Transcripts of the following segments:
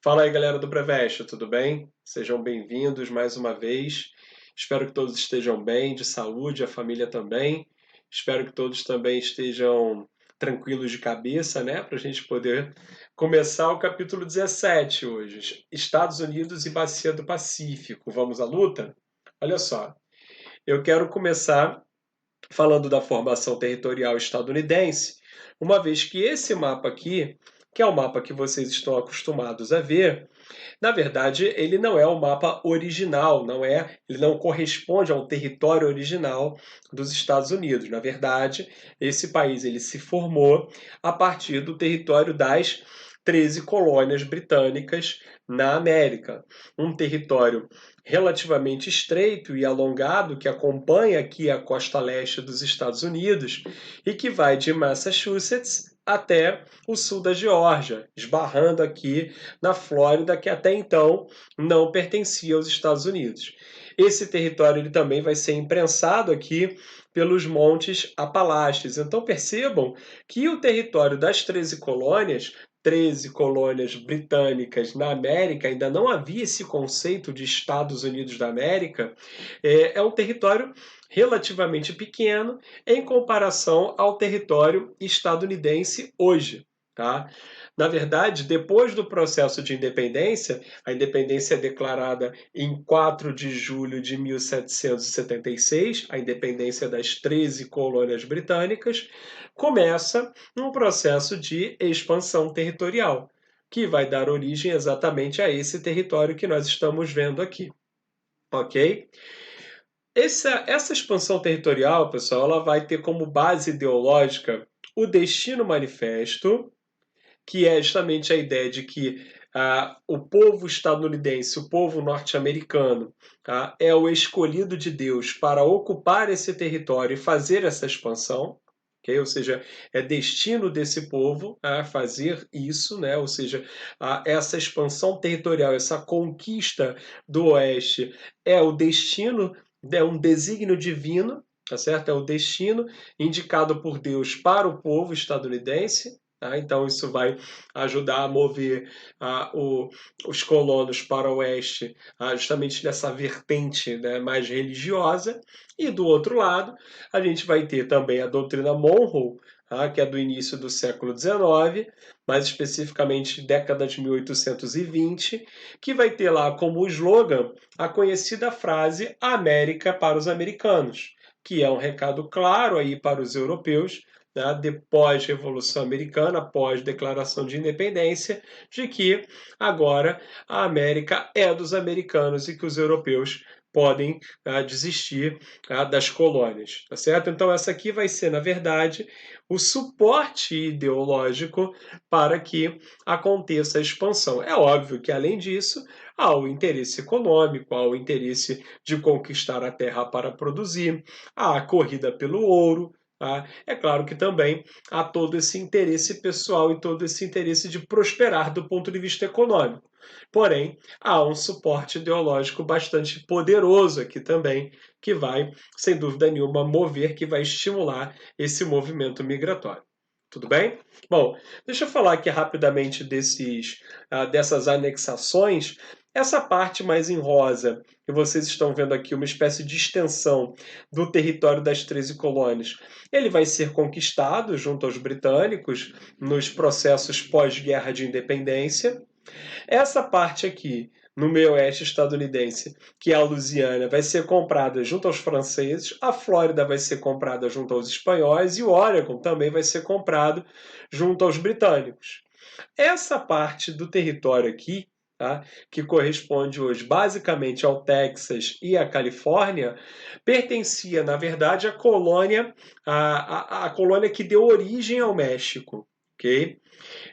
Fala aí, galera do Preveste, tudo bem? Sejam bem-vindos mais uma vez. Espero que todos estejam bem, de saúde, a família também. Espero que todos também estejam tranquilos de cabeça, né? Para a gente poder começar o capítulo 17 hoje. Estados Unidos e Bacia do Pacífico. Vamos à luta? Olha só, eu quero começar falando da formação territorial estadunidense, uma vez que esse mapa aqui, que é o mapa que vocês estão acostumados a ver, na verdade, ele não é o mapa original, ele não corresponde ao território original dos Estados Unidos. Na verdade, esse país ele se formou a partir do território das 13 colônias britânicas na América, um território relativamente estreito e alongado que acompanha aqui a costa leste dos Estados Unidos e que vai de Massachusetts até o sul da Geórgia, esbarrando aqui na Flórida, que até então não pertencia aos Estados Unidos. Esse território ele também vai ser imprensado aqui pelos montes Apalaches. Então percebam que o território das 13 colônias britânicas na América, ainda não havia esse conceito de Estados Unidos da América, é um território relativamente pequeno em comparação ao território estadunidense hoje. Tá? Na verdade, depois do processo de independência, a independência é declarada em 4 de julho de 1776, a independência das 13 colônias britânicas, começa um processo de expansão territorial, que vai dar origem exatamente a esse território que nós estamos vendo aqui. Ok? Essa expansão territorial, pessoal, ela vai ter como base ideológica o Destino Manifesto, que é justamente a ideia de que o povo estadunidense, o povo norte-americano, tá, é o escolhido de Deus para ocupar esse território e fazer essa expansão. Okay? Ou seja, é destino desse povo a fazer isso, né? Ou seja, essa expansão territorial, essa conquista do Oeste é o destino, é um desígnio divino, tá certo? É o destino indicado por Deus para o povo estadunidense. Tá? Então, isso vai ajudar a mover os colonos para o oeste, justamente nessa vertente, né, mais religiosa. E do outro lado, a gente vai ter também a doutrina Monroe, tá? Que é do início do século XIX, mais especificamente década de 1820, que vai ter lá como slogan a conhecida frase América para os americanos, que é um recado claro aí para os europeus, né, depois Revolução Americana, após Declaração de Independência, de que agora a América é dos americanos e que os europeus podem desistir das colônias, tá certo? Então essa aqui vai ser, na verdade, o suporte ideológico para que aconteça a expansão. É óbvio que, além disso, há o interesse econômico, há o interesse de conquistar a terra para produzir, há a corrida pelo ouro, tá? É claro que também há todo esse interesse pessoal e todo esse interesse de prosperar do ponto de vista econômico. Porém, há um suporte ideológico bastante poderoso aqui também, que vai, sem dúvida nenhuma, mover, que vai estimular esse movimento migratório. Tudo bem? Bom, deixa eu falar aqui rapidamente dessas anexações. Essa parte mais em rosa, que vocês estão vendo aqui, uma espécie de extensão do território das 13 colônias, ele vai ser conquistado junto aos britânicos nos processos pós-guerra de independência. Essa parte aqui, no meio oeste estadunidense, que é a Louisiana, vai ser comprada junto aos franceses, a Flórida vai ser comprada junto aos espanhóis e o Oregon também vai ser comprado junto aos britânicos. Essa parte do território aqui, tá, que corresponde hoje basicamente ao Texas e à Califórnia, pertencia, na verdade, à colônia, a colônia que deu origem ao México. Okay?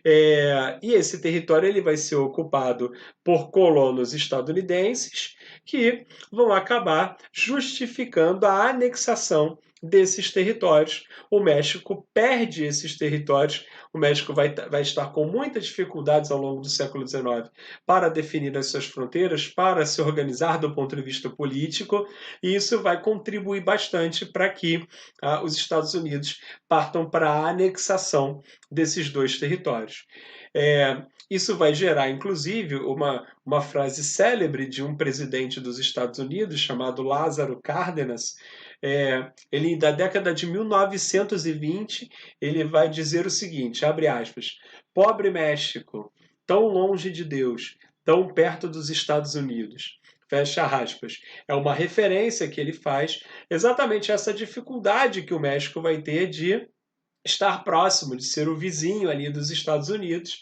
E esse território ele vai ser ocupado por colonos estadunidenses que vão acabar justificando a anexação desses territórios. O México perde esses territórios, o México vai estar com muitas dificuldades ao longo do século XIX para definir as suas fronteiras, para se organizar do ponto de vista político, e isso vai contribuir bastante para que os Estados Unidos partam para a anexação desses dois territórios. Isso vai gerar, inclusive, uma frase célebre de um presidente dos Estados Unidos chamado Lázaro Cárdenas. Ele, da década de 1920, ele vai dizer o seguinte, abre aspas, pobre México, tão longe de Deus, tão perto dos Estados Unidos. Fecha aspas. É uma referência que ele faz exatamente essa dificuldade que o México vai ter de estar próximo, de ser o vizinho ali dos Estados Unidos,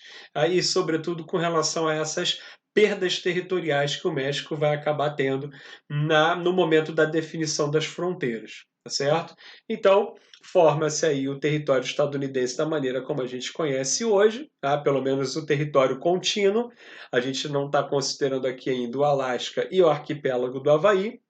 e sobretudo com relação a essas perdas territoriais que o México vai acabar tendo no momento da definição das fronteiras, tá certo? Então, forma-se aí o território estadunidense da maneira como a gente conhece hoje, tá? Pelo menos o território contínuo. A gente não está considerando aqui ainda o Alasca e o arquipélago do Havaí.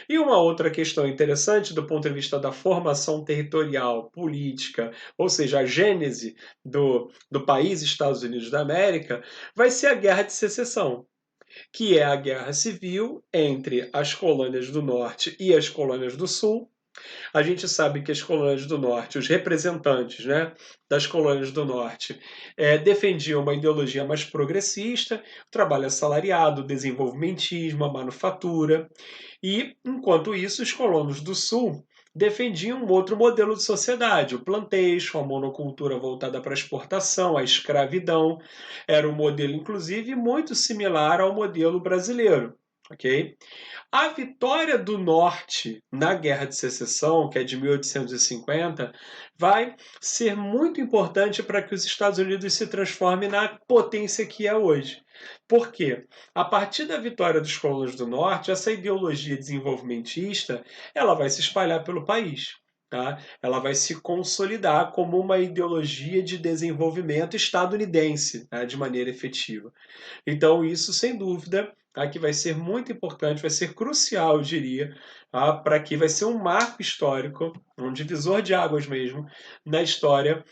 E uma outra questão interessante do ponto de vista da formação territorial, política, ou seja, a gênese do país Estados Unidos da América, vai ser a Guerra de Secessão, que é a guerra civil entre as colônias do Norte e as colônias do Sul. A gente sabe que as colônias do Norte, os representantes, né, das colônias do Norte, defendiam uma ideologia mais progressista, o trabalho assalariado, o desenvolvimentismo, a manufatura. E, enquanto isso, os colonos do Sul defendiam um outro modelo de sociedade, o plantation, a monocultura voltada para a exportação, a escravidão. Era um modelo, inclusive, muito similar ao modelo brasileiro. Ok? A vitória do Norte na Guerra de Secessão, que é de 1850, vai ser muito importante para que os Estados Unidos se transformem na potência que é hoje. Por quê? A partir da vitória dos colonos do Norte, essa ideologia desenvolvimentista ela vai se espalhar pelo país. Tá? Ela vai se consolidar como uma ideologia de desenvolvimento estadunidense, tá? De maneira efetiva. Então, isso, sem dúvida, que vai ser muito importante, vai ser crucial, eu diria, para que vai ser um marco histórico, um divisor de águas mesmo, na história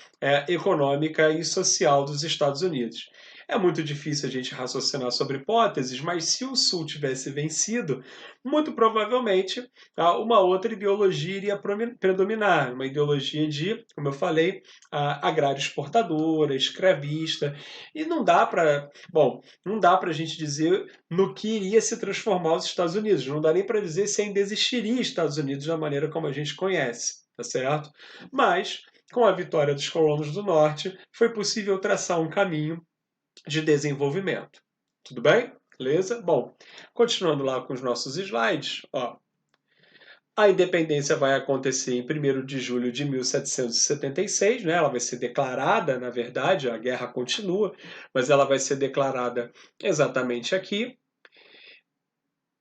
econômica e social dos Estados Unidos. É muito difícil a gente raciocinar sobre hipóteses, mas se o Sul tivesse vencido, muito provavelmente uma outra ideologia iria predominar, uma ideologia de, como eu falei, agrário exportadora, escravista, e não dá para, bom, não dá para a gente dizer no que iria se transformar os Estados Unidos. Não dá nem para dizer se ainda existiria Estados Unidos da maneira como a gente conhece, tá certo? Mas, com a vitória dos colonos do Norte, foi possível traçar um caminho de desenvolvimento. Tudo bem? Beleza? Bom, continuando lá com os nossos slides, ó. A independência vai acontecer em 1º de julho de 1776, né? Ela vai ser declarada, na verdade, a guerra continua, mas ela vai ser declarada exatamente aqui.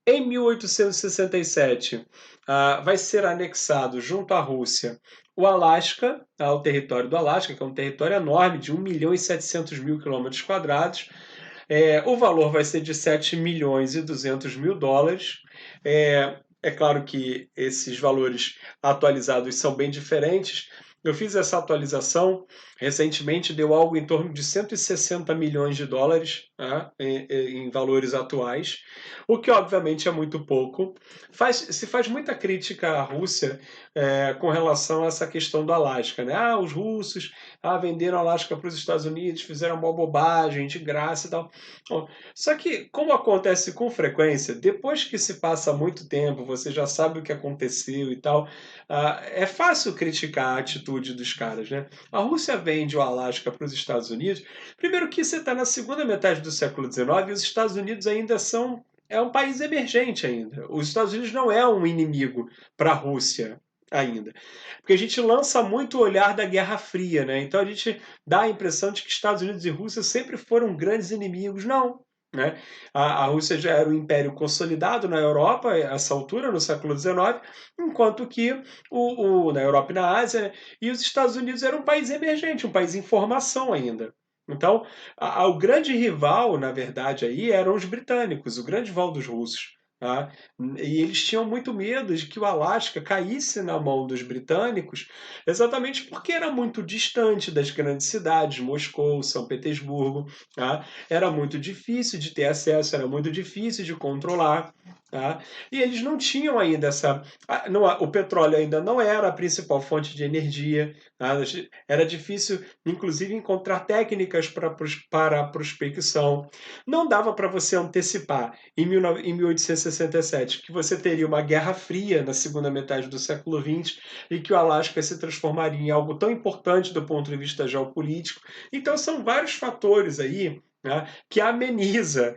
Em 1867, vai ser anexado junto à Rússia o Alasca, o território do Alasca, que é um território enorme, de 1.700.000 quilômetros quadrados. O valor vai ser de 7.200.000 dólares. É claro que esses valores atualizados são bem diferentes. Eu fiz essa atualização recentemente, deu algo em torno de 160 milhões de dólares, tá? Em valores atuais, o que obviamente é muito pouco. Se faz muita crítica à Rússia com relação a essa questão do Alasca, né? Os russos venderam Alasca para os Estados Unidos, fizeram uma bobagem de graça e tal. Bom, só que, como acontece com frequência, depois que se passa muito tempo, você já sabe o que aconteceu e tal, é fácil criticar a atitude dos caras, né? A Rússia vende o Alasca para os Estados Unidos. Primeiro que você está na segunda metade do século XIX e os Estados Unidos ainda são um país emergente ainda. Os Estados Unidos não é um inimigo para a Rússia ainda. Porque a gente lança muito o olhar da Guerra Fria, né? Então a gente dá a impressão de que Estados Unidos e Rússia sempre foram grandes inimigos. Não. Né? A Rússia já era um império consolidado na Europa, a essa altura, no século XIX, enquanto que na Europa e na Ásia, né? E os Estados Unidos era um país emergente, um país em formação ainda. Então, o grande rival, na verdade, aí eram os britânicos, o grande rival dos russos. Tá? E eles tinham muito medo de que o Alasca caísse na mão dos britânicos, exatamente porque era muito distante das grandes cidades, Moscou, São Petersburgo. Tá? Era muito difícil de ter acesso, era muito difícil de controlar. Tá? E eles não tinham ainda o petróleo ainda não era a principal fonte de energia, tá? Era difícil, inclusive, encontrar técnicas para a prospecção. Não dava para você antecipar em 1867 que você teria uma guerra fria na segunda metade do século XX e que o Alasca se transformaria em algo tão importante do ponto de vista geopolítico. Então, são vários fatores aí, né, que ameniza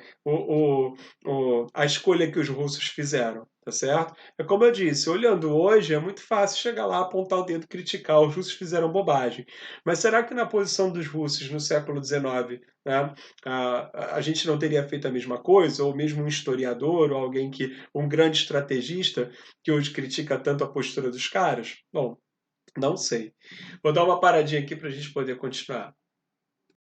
a escolha que os russos fizeram, tá certo? É como eu disse, olhando hoje, é muito fácil chegar lá, apontar o dedo, criticar, os russos fizeram bobagem. Mas será que na posição dos russos no século XIX, né, a gente não teria feito a mesma coisa? Ou mesmo um historiador, ou alguém um grande estrategista, que hoje critica tanto a postura dos caras? Bom, não sei. Vou dar uma paradinha aqui para a gente poder continuar.